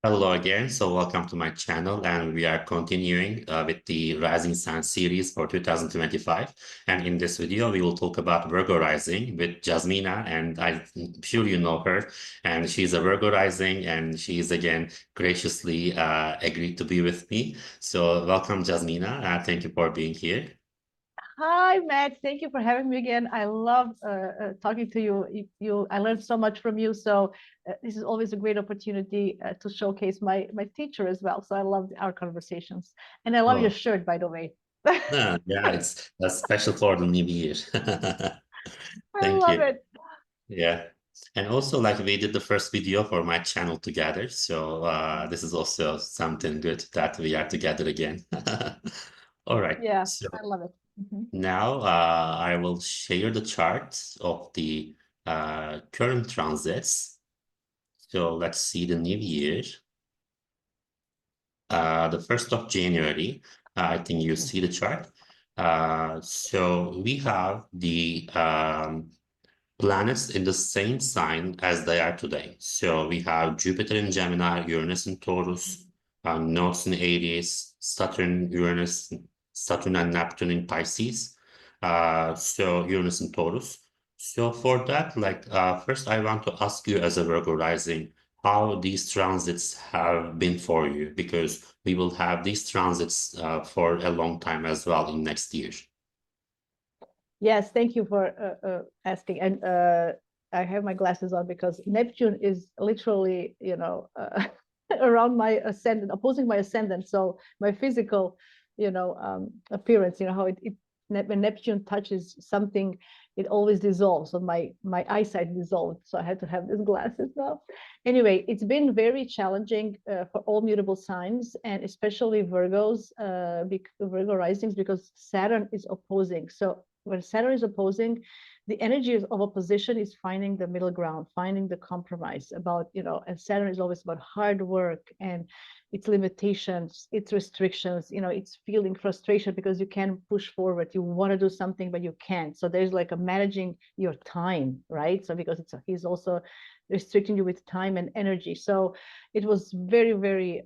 Hello again. So welcome to my channel, and we are continuing with the Rising Sign series for 2025. And in this video, we will talk about Virgo Rising with Jasmina, and I'm sure you know her. And she's a Virgo Rising, and she's again graciously agreed to be with me. So welcome, Jasmina. Thank you for being here. Hi, Matt. Thank you for having me again. I love talking to you. I learned so much from you. So this is always a great opportunity to showcase my teacher as well. So I love our conversations, and I love your Oh, shirt, by the way. yeah, it's special for the new year. I Thank love you. it. Yeah. And also, like, we did the first video for my channel together. So this is also something good that we are together again. All right. Yeah, So I love it. Mhm. now I will share the charts of the current transits. So let's see the new year. The 1st of January, I think you see the chart. So we have the planets in the same sign as they are today. So we have Jupiter in Gemini, Uranus in Taurus, Nodes in Aries, Saturn and Neptune in Pisces. So Uranus in Taurus. So for that, first I want to ask you as a Virgo rising, how these transits have been for you, because we will have these transits for a long time as well in next year. Yes, thank you for asking. And I have my glasses on because Neptune is literally, around my ascendant, opposing my ascendant. So my physical, appearance, how when Neptune touches something, it always dissolves. So my eyesight dissolved. So I had to have these glasses now. Anyway, it's been very challenging for all mutable signs, and especially Virgos, Virgo risings, because Saturn is opposing. So when Saturn is opposing, the energy of opposition is finding the middle ground, finding the compromise about, and Saturn is always about hard work and its limitations, its restrictions, it's feeling frustration because you can't push forward. You want to do something, but you can't. So there's like a managing your time, right? So because he's also restricting you with time and energy. So it was very, very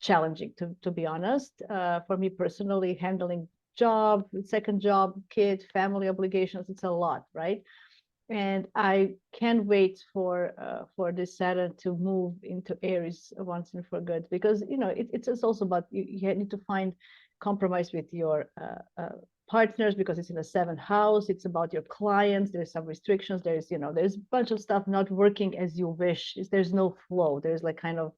challenging to be honest. For me personally, handling job, second job, kid, family obligations, it's a lot, right? And I can't wait for this Saturn to move into Aries once and for good, because it's also about you need to find compromise with your partners, because it's in the seventh house. It's about your clients. There's some restrictions. There's a bunch of stuff not working as you wish. There's no flow. There's like kind of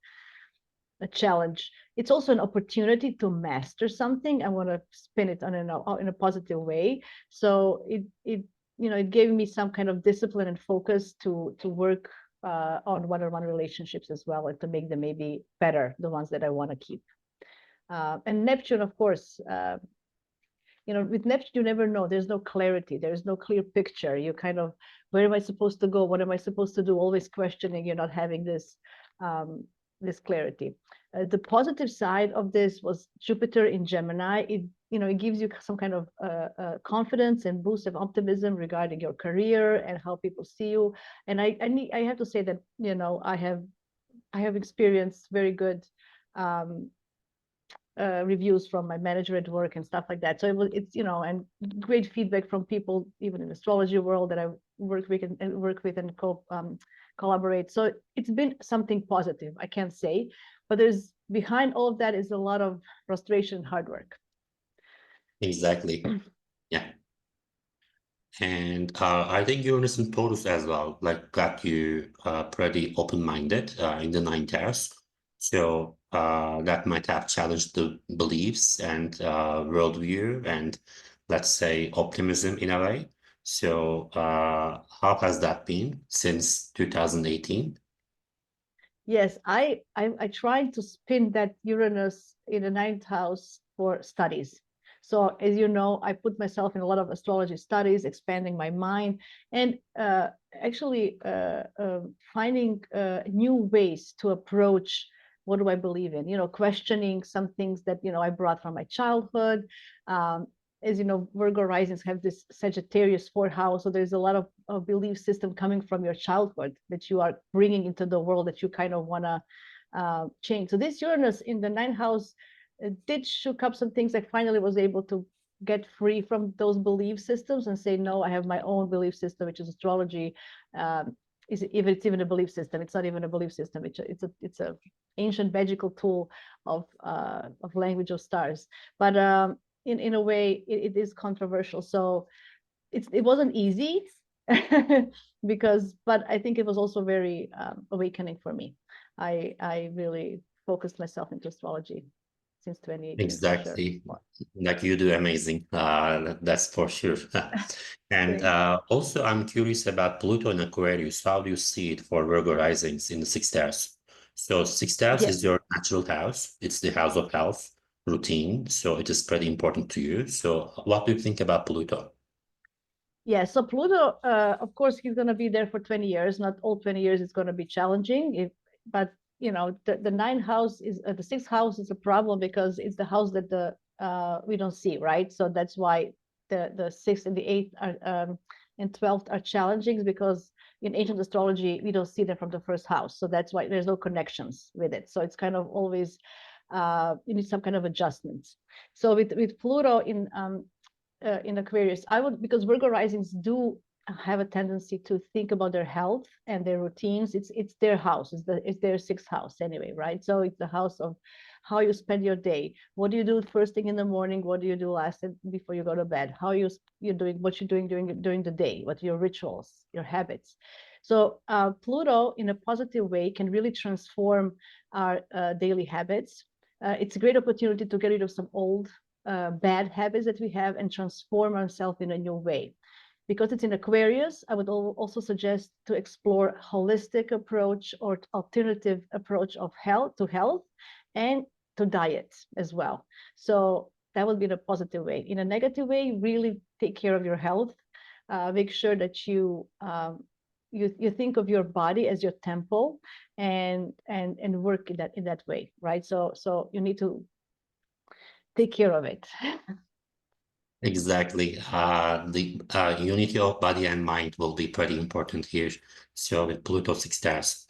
a challenge. It's also an opportunity to master something. I want to spin it in a positive way. So it gave me some kind of discipline and focus to work on one-on-one relationships as well, and to make them maybe better, the ones that I want to keep. And Neptune, of course, with Neptune, you never know. There's no clarity. There's no clear picture. You kind of, where am I supposed to go? What am I supposed to do? Always questioning. You're not having this clarity. The positive side of this was Jupiter in Gemini. It gives you some kind of confidence and boost of optimism regarding your career and how people see you. And I have to say that I have experienced very good reviews from my manager at work and stuff like that. So it's and great feedback from people even in the astrology world that I work with and collaborate. So it's been something positive, I can't say, but there's behind all of that is a lot of frustration, hard work. Exactly. Yeah. And I think Uranus and Taurus as well, like got you pretty open-minded in the ninth house. So that might have challenged the beliefs and worldview and, let's say, optimism in a way. So how has that been since 2018? Yes, I tried to spin that Uranus in the ninth house for studies. So as you know, I put myself in a lot of astrology studies, expanding my mind, and actually finding new ways to approach what do I believe in. Questioning some things that I brought from my childhood. As you know, Virgo risings have this Sagittarius fourth house, so there's a lot of belief system coming from your childhood that you are bringing into the world, that you kind of want to change. So this Uranus in the ninth house did shook up some things. I finally was able to get free from those belief systems and say, no, I have my own belief system, which is astrology. If it's even a belief system, it's not even a belief system. It's a ancient magical tool of language of stars. But in a way, it is controversial. So it wasn't easy but I think it was also very awakening for me. I really focused myself into astrology since 20 years for sure. Exactly. Like you do amazing. That's for sure. And also, I'm curious about Pluto in Aquarius. How do you see it for Virgo risings in the sixth house? So sixth house is your natural house. It's the house of health, routine. So it is pretty important to you. So what do you think about Pluto? Yeah, so Pluto, of course, he's going to be there for 20 years. Not all 20 years is going to be challenging, but you know, the ninth house is the sixth house is a problem because it's the house that we don't see, right? So that's why the sixth and the eighth are and 12th are challenging because in ancient astrology we don't see them from the first house. So that's why there's no connections with it. So it's kind of always you need some kind of adjustments. So with Pluto in Aquarius, I would, because Virgo risings do have a tendency to think about their health and their routines. It's their house. It's their sixth house anyway, right? So it's the house of how you spend your day. What do you do first thing in the morning? What do you do last before you go to bed? How you're doing what you're doing during the day? What are your rituals, your habits? So Pluto, in a positive way, can really transform our daily habits. It's a great opportunity to get rid of some old bad habits that we have and transform ourselves in a new way. Because it's in Aquarius, I would also suggest to explore holistic approach or alternative approach of health and to diet as well. So that would be the positive way. In a negative way, really take care of your health. Make sure that you think of your body as your temple and work in that way, right? So you need to take care of it. Exactly. The unity of body and mind will be pretty important here. So with Pluto six stars.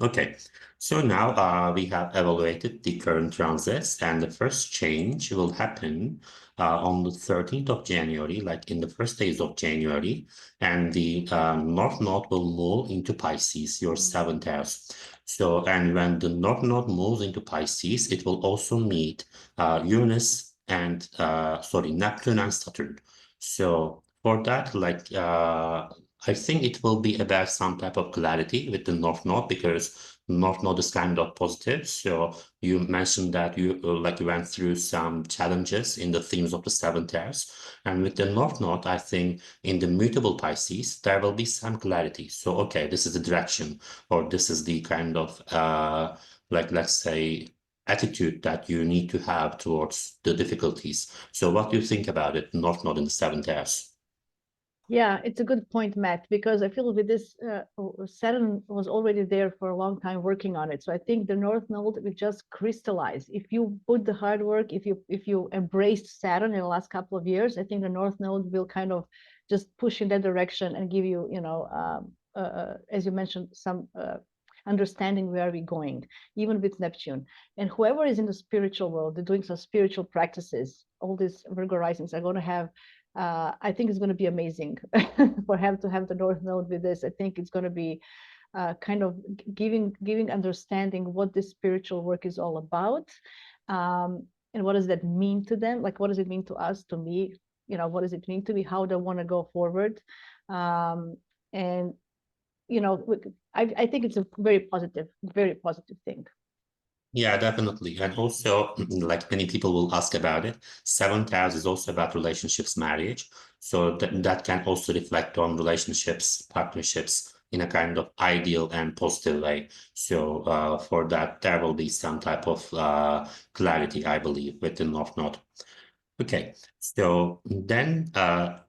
Okay. So now we have evaluated the current transits, and the first change will happen on the 13th of January, like in the first days of January, and the North Node will move into Pisces, your seventh house. So, and when the North Node moves into Pisces, it will also meet Uranus and Neptune and Saturn. So for that, like I think it will be about some type of clarity with the North Node because North Node is kind of positive. So you mentioned that you went through some challenges in the themes of the seventh house, and with the North Node, I think in the mutable Pisces there will be some clarity. So okay, this is the direction, or this is the kind of let's say attitude that you need to have towards the difficulties. So what do you think about it, North Node in the seventh house? Yeah, it's a good point, Matt, because I feel with this, Saturn was already there for a long time working on it. So I think the North Node will just crystallize. If you put the hard work, if you embraced Saturn in the last couple of years, I think the North Node will kind of just push in that direction and give you, as you mentioned, some understanding where we're going, even with Neptune. And whoever is in the spiritual world, they're doing some spiritual practices. All these Virgo risings are going to have I think it's going to be amazing for him to have the North Node with this. I think it's going to be kind of giving understanding what this spiritual work is all about, and what does that mean to them? Like, what does it mean to us? To me, what does it mean to me? How they want to go forward? And I think it's a very positive thing. Yeah, definitely. And also, like many people will ask about it, seventh house is also about relationships, marriage. So that can also reflect on relationships, partnerships in a kind of ideal and positive way. So for that, there will be some type of clarity, I believe, with the North Node. Okay, so then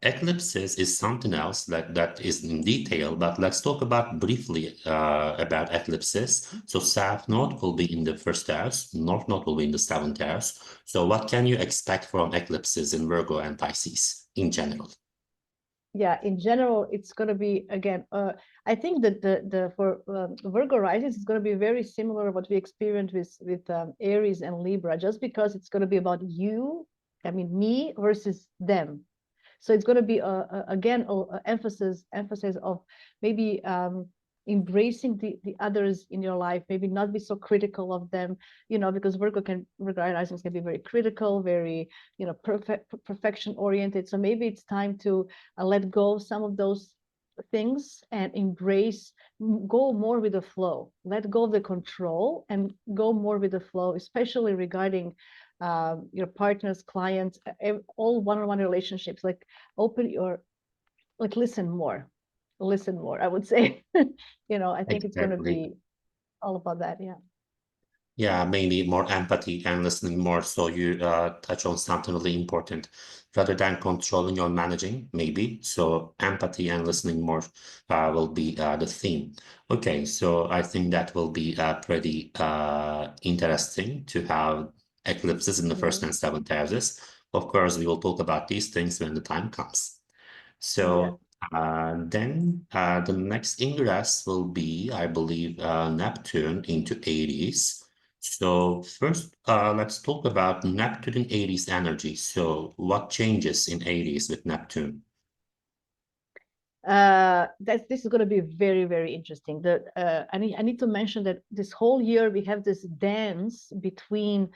eclipses is something else that is in detail, but let's talk about briefly about eclipses. So South Node will be in the first house, North Node will be in the seventh house. So what can you expect from eclipses in Virgo and Pisces in general? yeah, in general, it's going to be again. I think that the for Virgo risings is going to be very similar to what we experienced with Aries and Libra, just because it's going to be about you. I mean, me versus them. So it's going to be again emphasis of maybe embracing the others in your life, maybe not be so critical of them, because Virgo risings can be very critical, very perfection oriented. So maybe it's time to let go of some of those things and go more with the flow, let go of the control and go more with the flow, especially regarding your partners, clients, all one-on-one relationships. Like listen more, I would say. I think it's going to Exactly. be all about that. Yeah. Yeah, maybe more empathy and listening more. So you touch on something really important rather than controlling or managing, maybe. So empathy and listening more will be the theme. Okay, so I think that will be pretty interesting to have eclipses in the first Mhm. and seventh houses. Of course, we will talk about these things when the time comes. Yeah. So then the next ingress will be, I believe, Neptune into Aries. So first, let's talk about Neptune in Aries energy. So what changes in Aries with Neptune? This is going to be very, very interesting. I need to mention that this whole year we have this dance between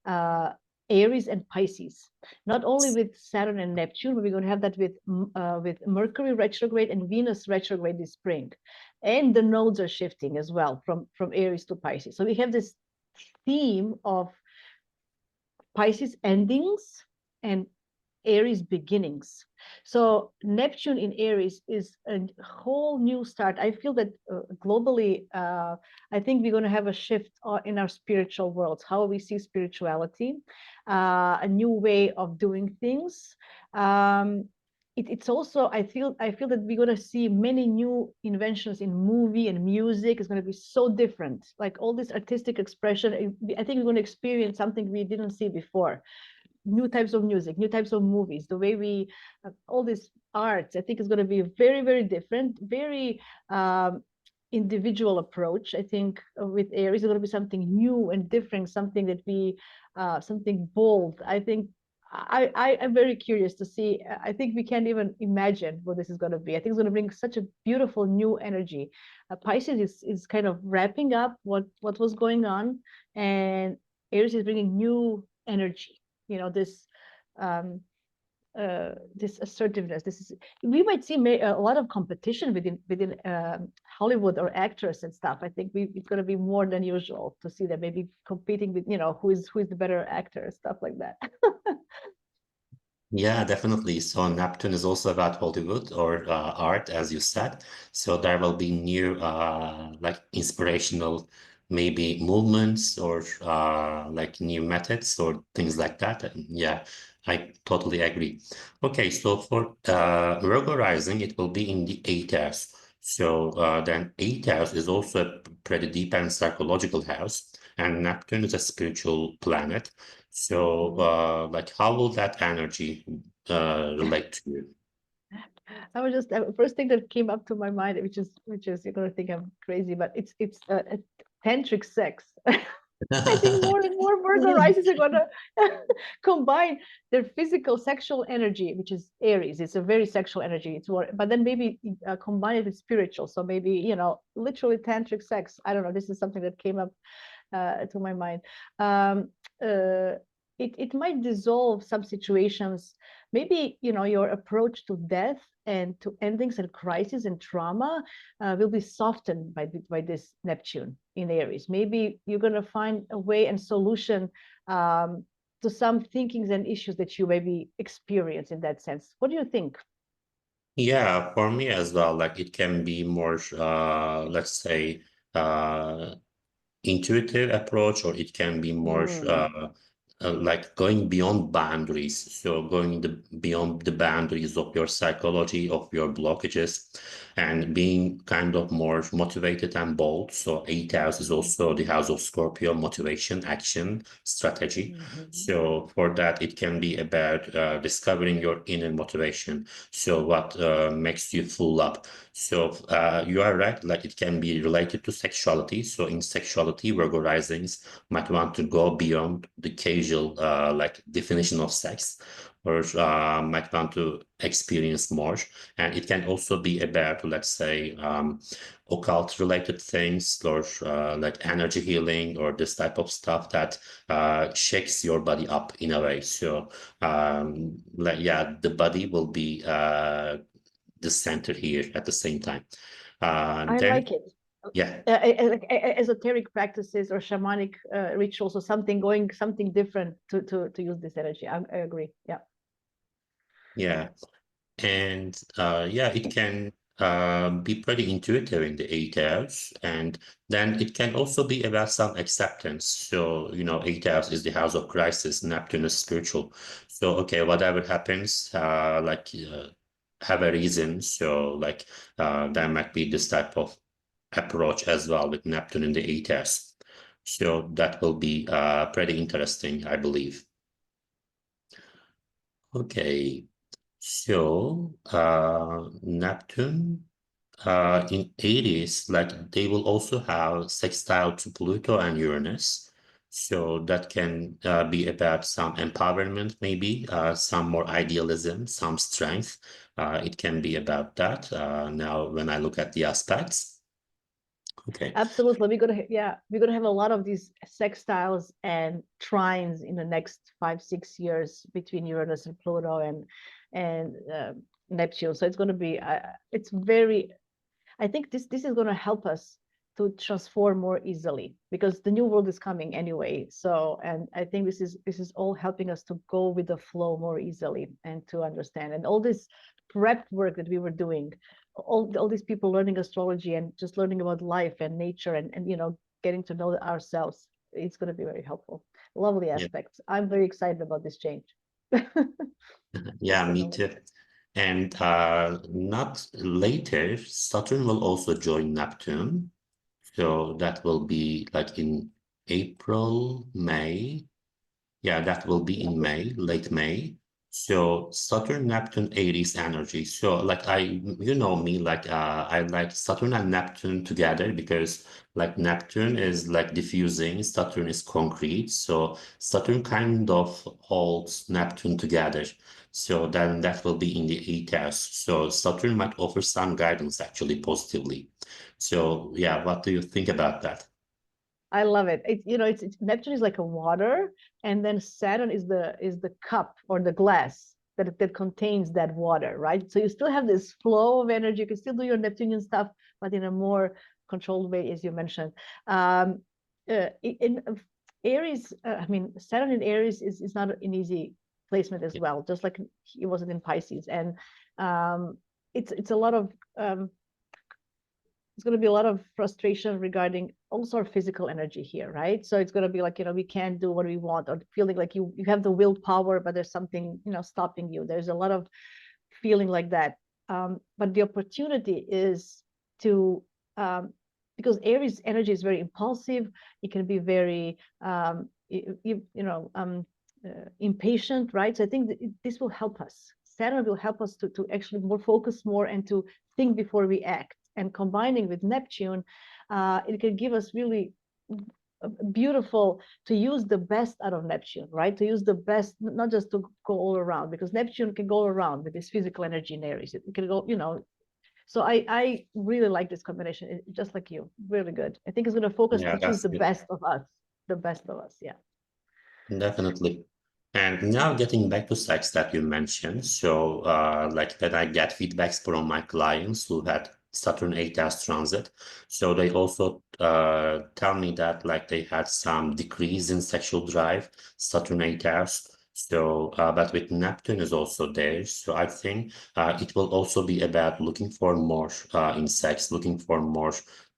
uh, Aries and Pisces. Not only with Saturn and Neptune, but we're going to have that with Mercury retrograde and Venus retrograde this spring, and the nodes are shifting as well from Aries to Pisces. So we have this theme of Pisces endings and Aries beginnings. So Neptune in Aries is a whole new start. I feel that globally, I think we're going to have a shift in our spiritual worlds, how we see spirituality, a new way of doing things. It's also I feel that we're going to see many new inventions in movie and music. It's going to be so different, like all this artistic expression. I think we're going to experience something we didn't see before, new types of music, new types of movies, the way we all these arts. I think is going to be very, very different, very individual approach. I think with Aries, it's going to be something new and different, something that we something bold. I think I am very curious to see. I think we can't even imagine what this is going to be. I think it's going to bring such a beautiful new energy. Pisces is kind of wrapping up what was going on, and Aries is bringing new energy, this this assertiveness. We might see a lot of competition within Hollywood or actors and stuff. I think it's going to be more than usual to see them maybe competing with who is the better actor, stuff like that. Yeah, definitely. So Neptune is also about Hollywood or art, as you said. So there will be new, like inspirational, maybe movements or like new methods or things like that. And yeah, I totally agree. Okay, so for Virgo rising, it will be in the eighth house. So then eighth house is also a pretty deep and psychological house, and Neptune is a spiritual planet. So, Mhm. like, how will that energy relate to you? I was just first thing that came up to my mind, which is you're gonna think I'm crazy, but it's a tantric sex. I think more and more Virgo risings are gonna combine their physical sexual energy, which is Aries. It's a very sexual energy. But then maybe combine it with spiritual. So maybe literally tantric sex. I don't know. This is something that came up to my mind. Um, uh, it might dissolve some situations. Maybe your approach to death and to endings and crisis and trauma will be softened by this Neptune in Aries. Maybe you're going to find a way and solution to some thinkings and issues that you maybe experience in that sense. What do you think? Yeah, for me as well, like it can be more, let's say, uh, intuitive approach, or it can be more Mm, like going beyond boundaries. So beyond the boundaries of your psychology, of your blockages, and being kind of more motivated and bold. So 8th house is also the house of Scorpio, motivation, action, strategy. Mhm. So for that, it can be about discovering your inner motivation. So what makes you full up. So you are right, like it can be related to sexuality. So in sexuality, Virgo risings might want to go beyond the casual like definition of sex, or might want to experience more. And it can also be about, let's say, occult related things, or like energy healing, or this type of stuff that shakes your body up in a way. So like, yeah, the body will be the center here at the same time. I Then, like it. yeah, Like esoteric practices or shamanic rituals or something going something different to use this energy. I agree. Yeah. yeah. And yeah, it can be pretty intuitive in the 8th house. And then it can also be about some acceptance. So, 8th house is the house of crisis. Neptune is spiritual. So, okay, whatever happens, have a reason. So, like, there might be this type of approach as well with Neptune in the 8th house. So that will be pretty interesting, I believe. Okay. So, Neptune in Aries, like they will also have sextile to Pluto and Uranus. So that can be about some empowerment, maybe some more idealism, some strength. It can be about that. Now, when I look at the aspects, okay. Absolutely. We're gonna have a lot of these sextiles and trines in the next 5, 6 years between Uranus and Pluto and Neptune. So it's gonna be it's very I think this is gonna help us to transform more easily because the new world is coming anyway. So and I think this is all helping us to go with the flow more easily and to understand. And all this prep work that we were doing, all these people learning astrology and just learning about life and nature and getting to know ourselves, it's going to be very helpful. Lovely Yeah, aspects. I'm very excited about this change. yeah, me Definitely. too. And not later, Saturn will also join Neptune. So that will be like in April, May. Yeah, that will be in Lovely. May, late May. So Saturn, Neptune, Aries energy. So like you know me, like I like Saturn and Neptune together because like Neptune is like diffusing, Saturn is concrete. So Saturn kind of holds Neptune together. So then that will be in the 8th house. So Saturn might offer some guidance actually positively. So yeah, what do you think about that? I love it. It's Neptune is like a water, and then Saturn is the cup or the glass that contains that water, right? So you still have this flow of energy. You can still do your Neptunian stuff, but in a more controlled way, as you mentioned. In Aries, I mean, Saturn in Aries is not an easy placement as Yeah, well, just like it wasn't in Pisces, and um, it's a lot of it's going to be a lot of frustration regarding also our physical energy here, right? So it's going to be like, we can't do what we want, or feeling like you have the willpower, but there's something, stopping you. There's a lot of feeling like that. But the opportunity is to, because Aries energy is very impulsive, it can be very, impatient, right? So I think this will help us. Saturn will help us to actually more focus more and to think before we act. And combining with Neptune, it can give us really beautiful to use the best out of Neptune, right? To use the best, not just to go all around, because Neptune can go around with this physical energy in Aries. It can go, So I really like this combination, just like you, really good. I think it's going to focus yeah, to choose that's the good. best of us, the best of us. Yeah. Definitely. And now getting back to sex that you mentioned. So, like that I get feedbacks from my clients who had Saturn 8 as transit. So they also tell me that like they had some decrease in sexual drive, Saturn 8 as. So, but with Neptune is also there. So I think it will also be about looking for more in sex, looking for more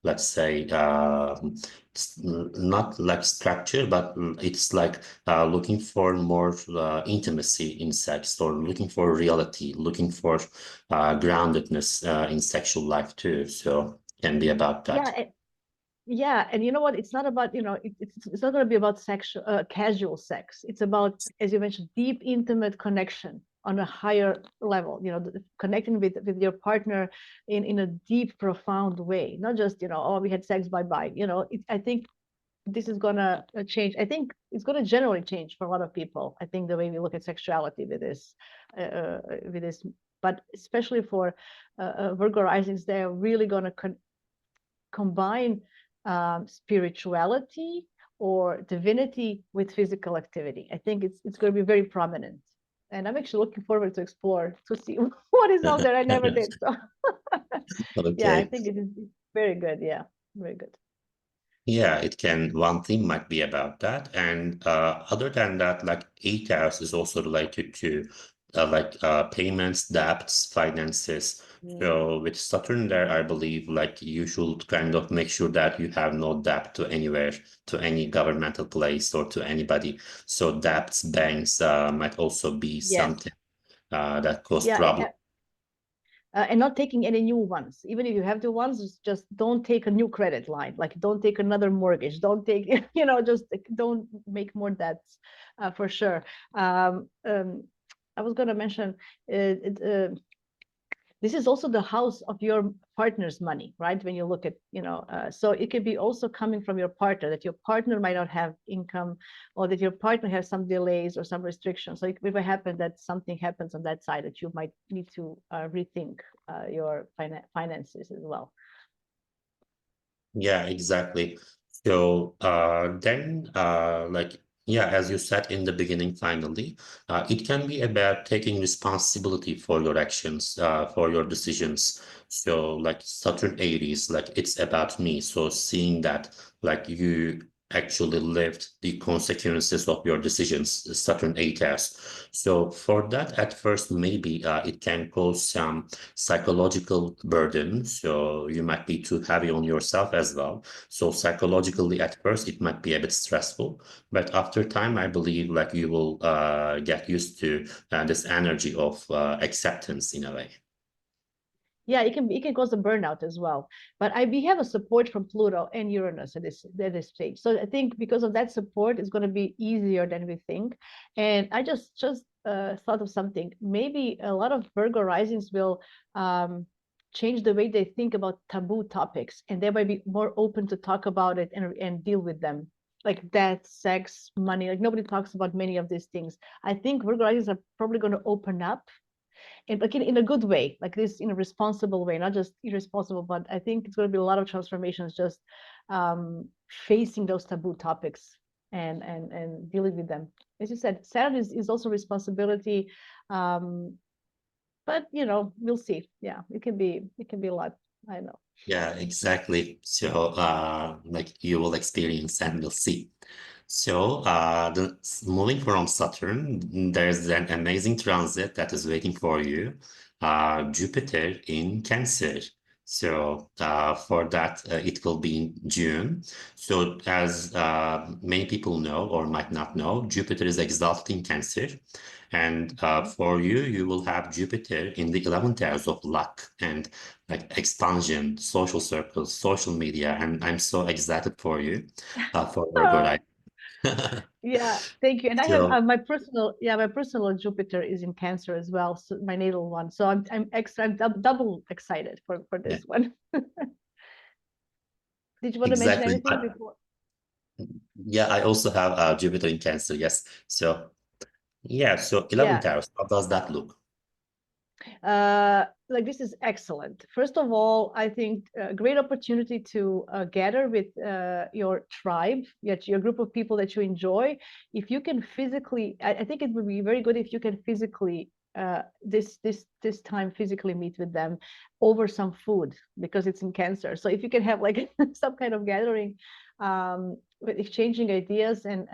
let's say, not like structure, but it's like looking for more intimacy in sex, or looking for reality, looking for groundedness in sexual life too. So can be about Yeah, that. yeah, and you know what? It's not about, it's not going to be about sexual, casual sex. It's about, as you mentioned, deep, intimate connection on a higher level. Connecting with your partner in a deep, profound way. Not just, oh, we had sex, bye bye. I think this is gonna change. I think it's gonna generally change for a lot of people. I think the way we look at sexuality with this, but especially for Virgo risings, they're really gonna combine spirituality or divinity with physical activity. I think it's going to be very prominent, and I'm actually looking forward to explore to see what is out there. I never did, so yeah, I Okay. think it is very good. Yeah, very good. Yeah, it can. One thing might be about that, and other than that, like eight house is also related to payments, debts, finances. Mm. So with Saturn there, I believe like you should kind of make sure that you have no debt to anywhere, to any governmental place or to anybody. So debts, banks might also be Yes. something that cause Yeah, problems. and not taking any new ones. Even if you have the ones, just don't take a new credit line. Like, don't take another mortgage. Don't take, just don't make more debts, for sure. I was going to mention, this is also the house of your partner's money, right? When you look at, so it could be also coming from your partner, that your partner might not have income, or that your partner has some delays or some restrictions. So it might happen that something happens on that side that you might need to rethink your finances as well. Yeah, exactly. So then, yeah, as you said in the beginning, finally, it can be about taking responsibility for your actions, for your decisions. So, like Saturn Aries, like it's about me. So, seeing that, like you actually lived the consequences of your decisions, Saturn 8s. So, for that, at first, maybe it can cause some psychological burden. So you might be too heavy on yourself as well. So psychologically, at first, it might be a bit stressful, but after time, I believe like you will get used to this energy of acceptance in a way. Yeah, it can cause a burnout as well. But we have a support from Pluto and Uranus at this stage. So I think because of that support, it's going to be easier than we think. And I just thought of something. Maybe a lot of Virgo risings will change the way they think about taboo topics, and they might be more open to talk about it and deal with them. Like death, sex, money. Like nobody talks about many of these things. I think Virgo risings are probably going to open up, and like in a good way, like this, in a responsible way, not just irresponsible. But I think it's going to be a lot of transformations, just facing those taboo topics and dealing with them. As you said, Saturn is also responsibility, um, but we'll see. Yeah, it can be a lot. I know. Yeah, exactly. So, like you will experience and will see. So, moving from Saturn, there's an amazing transit that is waiting for you. Jupiter in Cancer. So, for that, it will be in June. So, as many people know or might not know, Jupiter is exalted in Cancer. And for you, you will have Jupiter in the 11th house of luck and like expansion, social circles, social media. And I'm so excited for you, for Virgo, Oh, right? yeah, thank you. And I have So, my personal Jupiter is in Cancer as well, so my natal one. So I'm double excited for yeah, this one. Did you want to mention exactly. anything before? Yeah, I also have Jupiter in Cancer, yes. So, yeah, so 11th Yeah, house, how does that look? like this is excellent. First of all, I think a great opportunity to gather with your tribe, yet your group of people that you enjoy. If you can physically, I think it would be very good if you can physically this time physically meet with them over some food, because it's in Cancer. So if you can have like some kind of gathering, with exchanging ideas and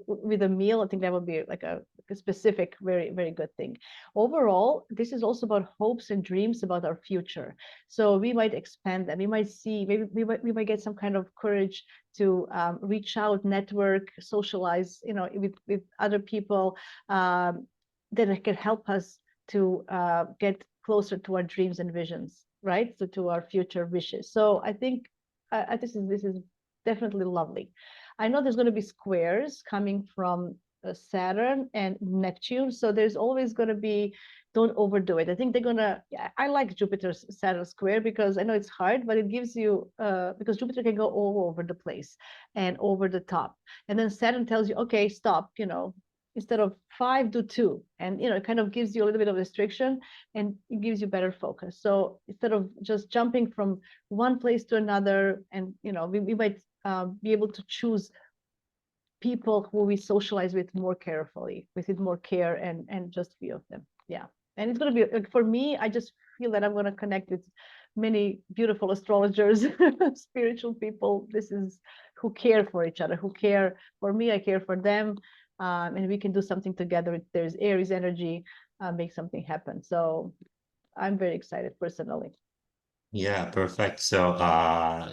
with a meal, I think that would be like a specific, very, very good thing. Overall, this is also about hopes and dreams about our future. So we might expand them. We might see, maybe we might get some kind of courage to reach out, network, socialize, with other people that can help us to get closer to our dreams and visions, right? So to our future wishes. So I think this is definitely lovely. I know there's going to be squares coming from Saturn and Neptune, so there's always going to be, don't overdo it. I think they're gonna. Yeah, I like Jupiter's Saturn square because I know it's hard, but it gives you because Jupiter can go all over the place and over the top, and then Saturn tells you, okay, stop. Instead of 5, do 2, and it kind of gives you a little bit of restriction, and it gives you better focus. So instead of just jumping from one place to another, and we might be able to choose people who we socialize with more carefully, with more care, and just few of them. Yeah. And it's going to be, for me, I just feel that I'm going to connect with many beautiful astrologers, spiritual people. This is who care for each other, who care for me. I care for them. And we can do something together. There's Aries energy, make something happen. So I'm very excited personally. Yeah, perfect. So,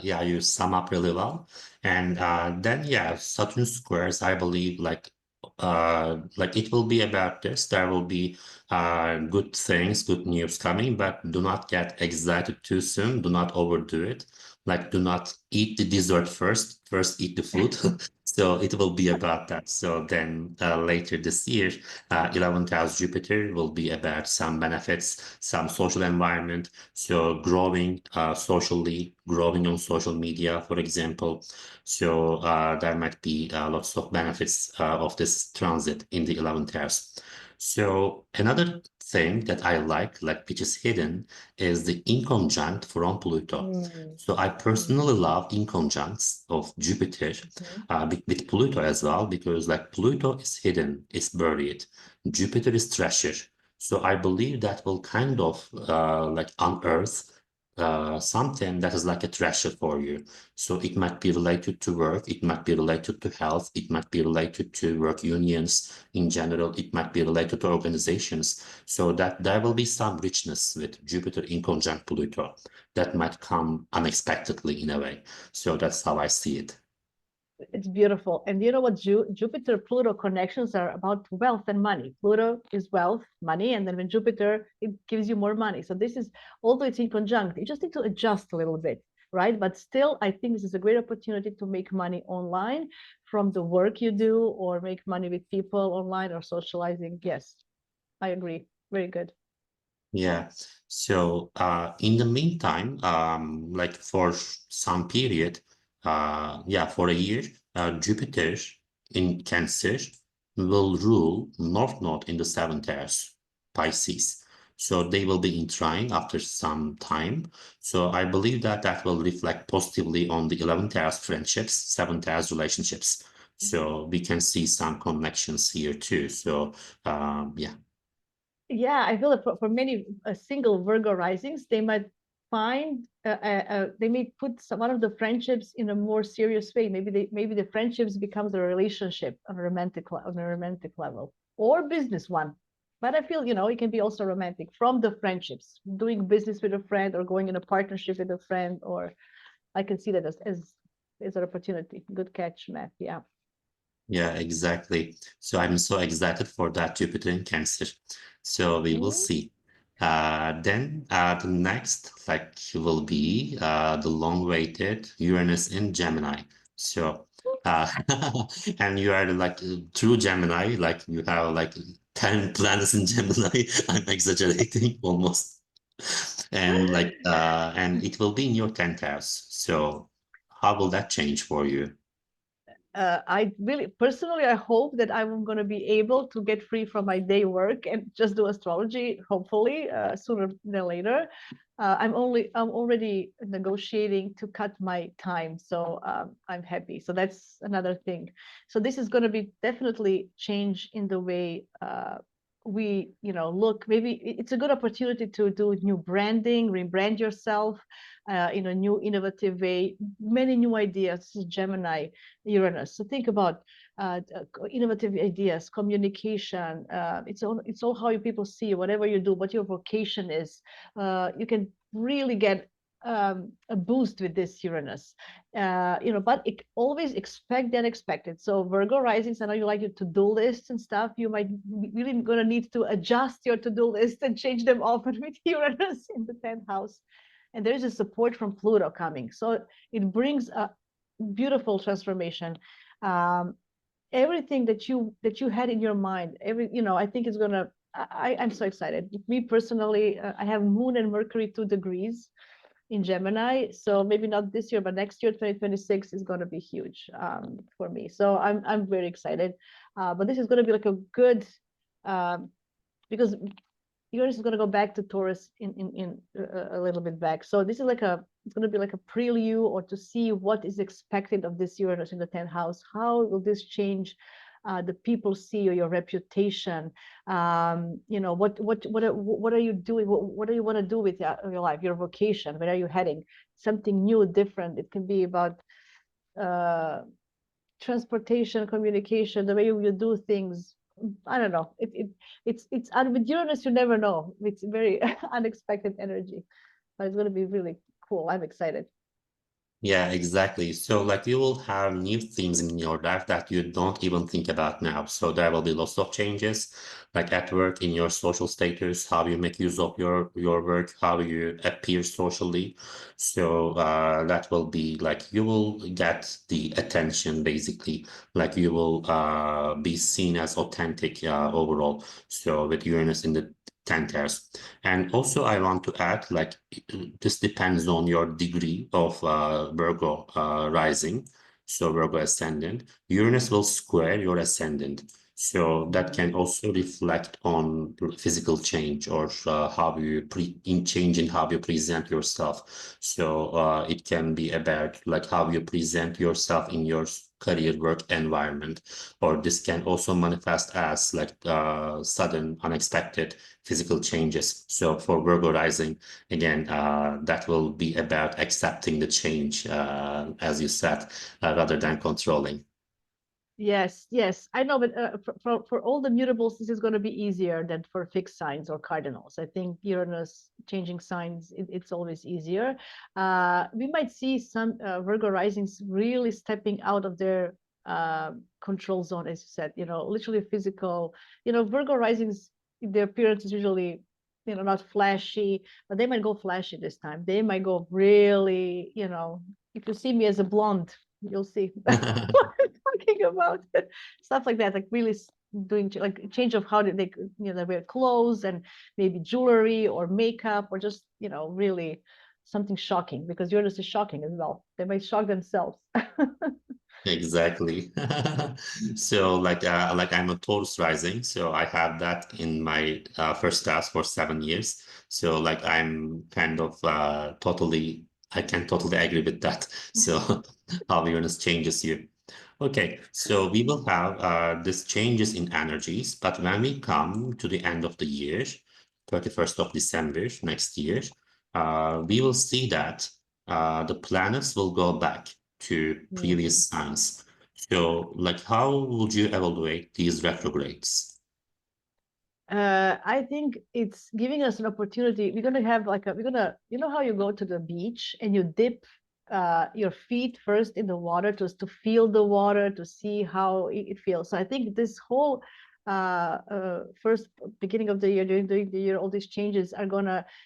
yeah, you sum up really well. And then, yeah, Saturn squares, I believe, like it will be about this. There will be good things, good news coming, but do not get excited too soon. Do not overdo it. Like, do not eat the dessert first. First, eat the food. So it will be about that. So then later this year, 11th house Jupiter will be about some benefits, some social environment, so growing socially, growing on social media, for example. So there might be lots of benefits of this transit in the 11th house. So another thing that I like which is hidden, is the inconjunct from Pluto. Mm, So I mm, personally love inconjuncts of Jupiter mhm. with Pluto as well, because like Pluto is hidden, it's buried. Jupiter is treasure. So I believe that will kind of like unearth something that is like a treasure for you. So it might be related to work, it might be related to health, it might be related to work unions in general, it might be related to organizations. So that there will be some richness with Jupiter in conjunct Pluto that might come unexpectedly in a way. So that's how I see it. It's beautiful. And you know what? Jupiter Pluto connections are about wealth and money. Pluto is wealth, money, and then when Jupiter, it gives you more money. So this is, although it's in conjunct, you just need to adjust a little bit, right? But still, I think this is a great opportunity to make money online from the work you do, or make money with people online, or socializing. Yes, I agree. Very good. Yeah. So in the meantime, like for some period, yeah, for a year, Jupiter in Cancer will rule North Node in the seventh house, Pisces. So they will be in trine after some time. So I believe that that will reflect positively on the 11th house friendships, seventh house relationships. So we can see some connections here too. So yeah. Yeah, I feel that for many single Virgo risings, they might find they may put one of the friendships in a more serious way. Maybe the friendships becomes a relationship on a romantic level, or business one. But I feel it can be also romantic from the friendships, doing business with a friend, or going in a partnership with a friend, or I can see that as an opportunity. Good catch, Matt. Yeah. Yeah, exactly. So I'm so excited for that Jupiter in Cancer. So we will Mm. see. Then the next like will be the long-awaited Uranus in Gemini. So uh, and you are like true Gemini, like you have like 10 planets in Gemini. I'm exaggerating almost. And it will be in your 10th house. So how will that change for you? I really personally, I hope that I'm going to be able to get free from my day work and just do astrology, hopefully sooner than later. I'm already negotiating to cut my time, so I'm happy. So that's another thing. So this is going to be definitely change in the way we look. Maybe it's a good opportunity to do new branding, rebrand yourself, in a new innovative way, many new ideas. This is Gemini, Uranus. So think about innovative ideas, communication. It's all how you people see you, whatever you do, what your vocation is. You can really get a boost with this Uranus, but always expect the unexpected. So Virgo risings, I know you like your to-do lists and stuff. You might be really gonna need to adjust your to-do list and change them often with Uranus in the 10th house. And there is a support from Pluto coming, so it brings a beautiful transformation. Everything that you had in your mind, I think is gonna. I'm so excited. Me personally, I have Moon and Mercury 2 degrees in Gemini. So maybe not this year, but next year, 2026 is going to be huge for me. So I'm very excited. But this is going to be like a good, because Uranus is going to go back to Taurus in a little bit back. So this is it's going to be like a prelude, or to see what is expected of this Uranus in the 10th house. How will this change the people see you, your reputation? What are you doing? What do you want to do with your life, your vocation? Where are you heading? Something new, different. It can be about transportation, communication, the way you do things. I don't know. It's with Uranus, you never know. It's very unexpected energy, but it's going to be really cool. I'm excited. Yeah, exactly. So like you will have new things in your life that you don't even think about now. So there will be lots of changes, like at work, in your social status, how you make use of your work, how you appear socially. So that will be like you will get the attention basically, like you will be seen as authentic overall. So with Uranus in the 10th house. And also, I want to add, like, this depends on your degree of Virgo rising. So Virgo ascendant, Uranus will square your ascendant. So that can also reflect on physical change, or how you change in how you present yourself. So it can be about like how you present yourself in your career work environment, or this can also manifest as like sudden, unexpected physical changes. So for Virgo rising, again, that will be about accepting the change, as you said, rather than controlling. Yes, yes, I know, but for all the mutables, this is going to be easier than for fixed signs or cardinals. I think Uranus changing signs, it's always easier. We might see some Virgo risings really stepping out of their control zone, as you said, literally physical. Virgo risings, their appearance is usually, not flashy, but they might go flashy this time. They might go really, if you see me as a blonde, you'll see what I'm talking about. Stuff like that, like really doing like change of how they they wear clothes, and maybe jewelry or makeup, or just really something shocking, because Uranus is shocking as well. They might shock themselves. Exactly. So like I'm a Taurus rising, so I have that in my first house for 7 years. So like I'm kind of totally, I can totally agree with that. So how Uranus changes you. Okay, so we will have this changes in energies, but when we come to the end of the year, 31st of December next year, we will see that the planets will go back to Mm. previous signs. So, like, how would you evaluate these retrogrades? I think it's giving us an opportunity. We're gonna have like we're gonna, how you go to the beach and you dip your feet first in the water, just to feel the water, to see how it feels. So I think this whole first beginning of the year, during the year, all these changes are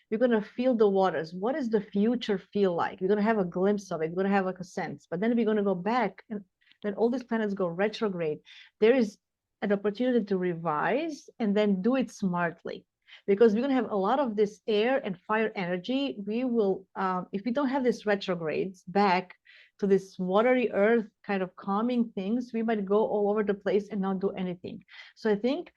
we're gonna feel the waters. What does the future feel like? We're gonna have a glimpse of it. We're gonna have like a sense, but then we're gonna go back, and then all these planets go retrograde. There is an opportunity to revise and then do it smartly, because we're going to have a lot of this air and fire energy. We will, if we don't have this retrogrades back to this watery earth kind of calming things, we might go all over the place and not do anything. So I think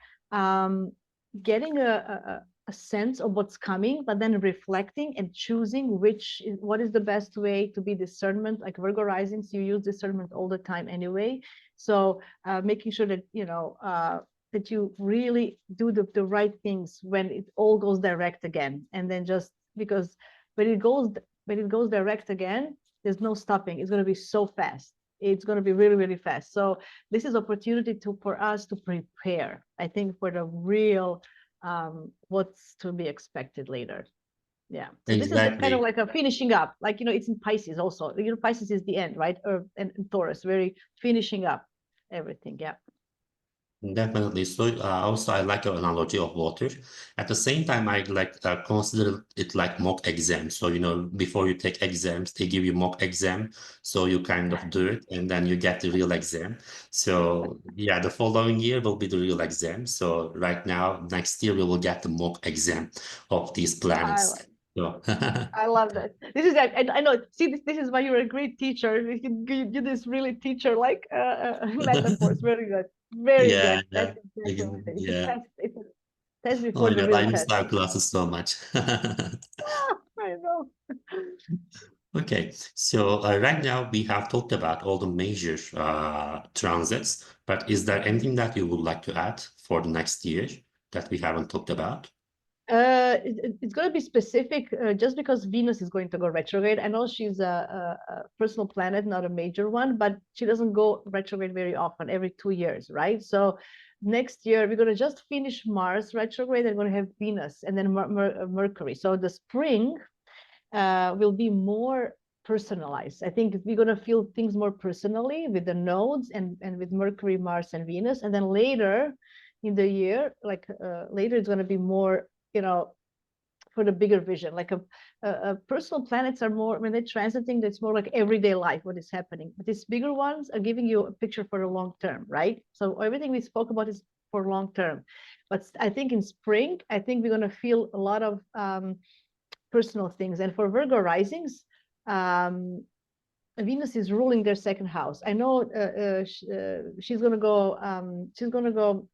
getting a sense of what's coming, but then reflecting and choosing what is the best way to be discernment. Like Virgo risings, you use discernment all the time anyway. So making sure that that you really do the right things when it all goes direct again, and then just because when it goes when it goes direct again, there's no stopping. It's going to be so fast. It's going to be really, really fast. So this is opportunity for us to prepare, I think, for the real what's to be expected later. Yeah. So this is kind of Exactly. like a finishing up, like, it's in Pisces also. Pisces is the end, right? And Taurus, very finishing up everything. Yeah. Definitely. So also I like your analogy of water. At the same time, I like consider it like mock exam. So before you take exams, they give you mock exam. So you kind of do it, and then you get the real exam. So yeah, the following year will be the real exam. So right now, next year we will get the mock exam of these I planets. like. So I love that. This is, and I know. See, this is why you're a great teacher. You can do this really teacher like metaphors. Very good. Very yeah, good. yeah, That's exactly what it is. It's a yeah. test. It's a test Oh before my the God, real I miss test. our classes so much. I know. Okay, so right now we have talked about all the major transits, but is there anything that you would like to add for the next year that we haven't talked about? It's going to be specific just because Venus is going to go retrograde. I know she's a personal planet, not a major one, but she doesn't go retrograde very often, every 2 years, right? So next year we're going to just finish Mars retrograde and we're going to have Venus and then Mercury. So the spring will be more personalized. I think we're going to feel things more personally with the nodes and with Mercury, Mars, and Venus. And then later in the year, like later, it's going to be more, for the bigger vision. Like a personal planets are more, when they're transiting, that's more like everyday life, what is happening. But these bigger ones are giving you a picture for the long term, right? So everything we spoke about is for long term. But I think in spring, I think we're going to feel a lot of personal things. And for Virgo risings, Venus is ruling their second house. I know she's going to go. She's going to go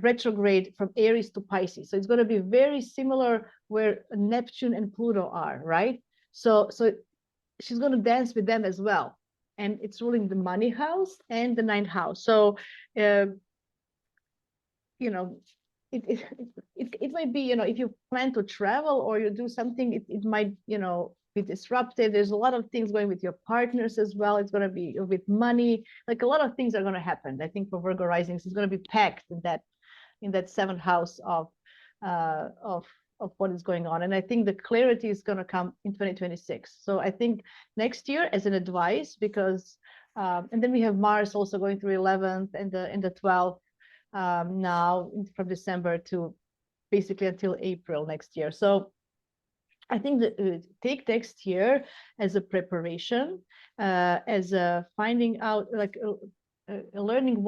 retrograde from Aries to Pisces. So it's going to be very similar where Neptune and Pluto are, right? So she's going to dance with them as well, and it's ruling the money house and the ninth house. So you know it might be, if you plan to travel or you do something, it might, be disrupted. There's a lot of things going with your partners as well. It's going to be with money, like a lot of things are going to happen. I think for Virgo risings, it's going to be packed in that seventh house uh of of what is going on. And I think the clarity is going to come in 2026. So I think next year, as an advice, because and then we have Mars also going through 11th and the 12th, now from December to basically until April next year. So I think that take next year as a preparation, as a finding out, like learning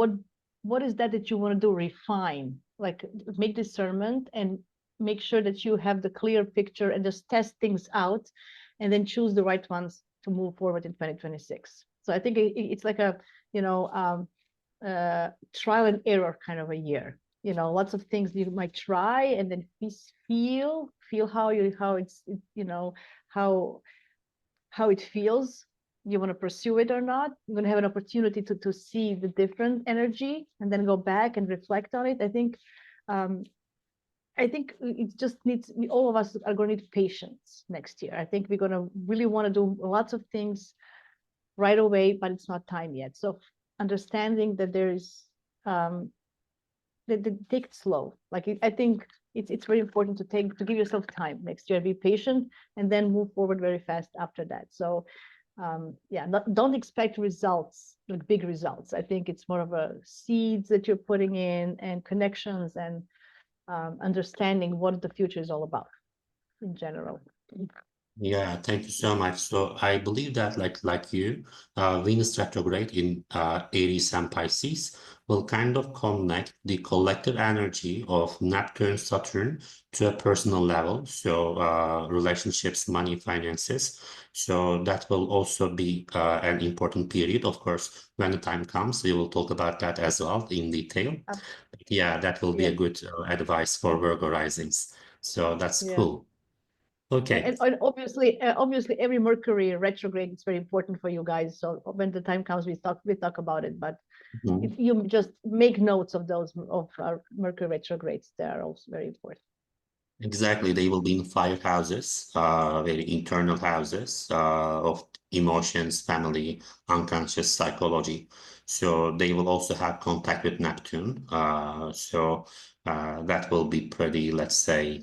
what is that you want to do, refine, like make discernment and make sure that you have the clear picture and just test things out, and then choose the right ones to move forward in 2026. So I think it's like a, trial and error kind of a year. Lots of things you might try, and then feel how it's, how it feels. You want to pursue it or not. You're going to have an opportunity to see the different energy and then go back and reflect on it. I think it just needs, all of us are going to need patience next year. I think we're going to really want to do lots of things right away, but it's not time yet. So understanding that there is take it slow. Like I think it's very important to give yourself time next year, be patient, and then move forward very fast after that. So yeah, don't expect results, like big results. I think it's more of a seeds that you're putting in and connections and understanding what the future is all about in general. Yeah, thank you so much. So I believe that like you, Venus retrograde in Aries and Pisces will kind of connect the collective energy of Neptune, Saturn to a personal level. So relationships, money, finances. So that will also be an important period. Of course, when the time comes, we will talk about that as well in detail. Yeah, that will be a Yes, good advice for Virgo risings. So that's yeah. cool. Okay. And obviously every Mercury retrograde is very important for you guys. So when the time comes, we talk about it. But Mhm. if you just make notes of those, of Mercury retrogrades, they are also very important. Exactly. They will be in fire houses, very internal houses of emotions, family, unconscious psychology. So they will also have contact with Neptune. That will be pretty, let's say,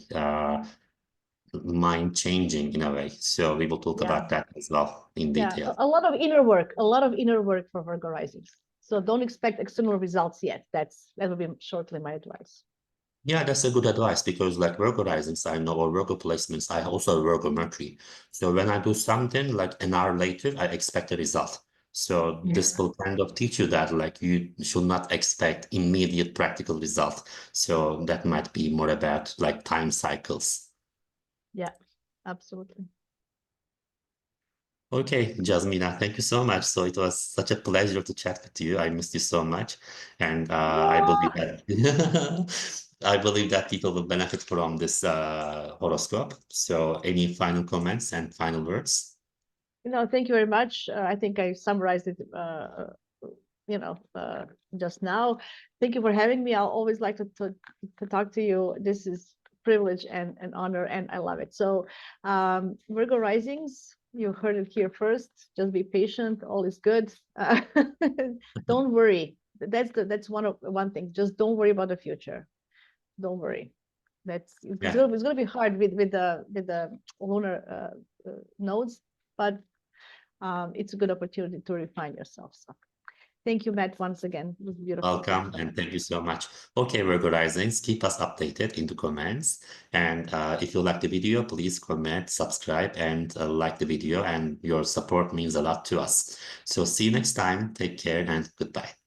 mind changing in a way. So we will talk Yeah, about that as well in yeah, detail. a lot of inner work, a lot of inner work for Virgo risings. So don't expect external results yet. That would be shortly my advice. Yeah, that's a good advice because like Virgo risings, I know, or Virgo placements, I also have Virgo Mercury. So when I do something like an hour later, I expect a result. So Yeah. this will kind of teach you that like you should not expect immediate practical result. So that might be more about like time cycles. Yeah, absolutely. Okay, Jasmina, thank you so much. So it was such a pleasure to chat with you. I missed you so much, and I believe Ah, that I believe that people will benefit from this horoscope. So, any final comments and final words? thank you very much. I think I summarized it, you know, uh, just now. Thank you for having me. I'll always like to talk to you. This is privilege and an honor, and I love it. So, Virgo risings, you heard it here first. Just be patient. All is good. Don't worry. That's one thing. Just don't worry about the future. Don't worry. That's Yeah, it's gonna be hard with the lunar nodes, but it's a good opportunity to refine yourself. So thank you, Matt, once again. It was beautiful. welcome, and thank you so much. Okay, Virgo risings, keep us updated in the comments. And if you like the video, please comment, subscribe, and like the video. And your support means a lot to us. So see you next time. Take care and goodbye.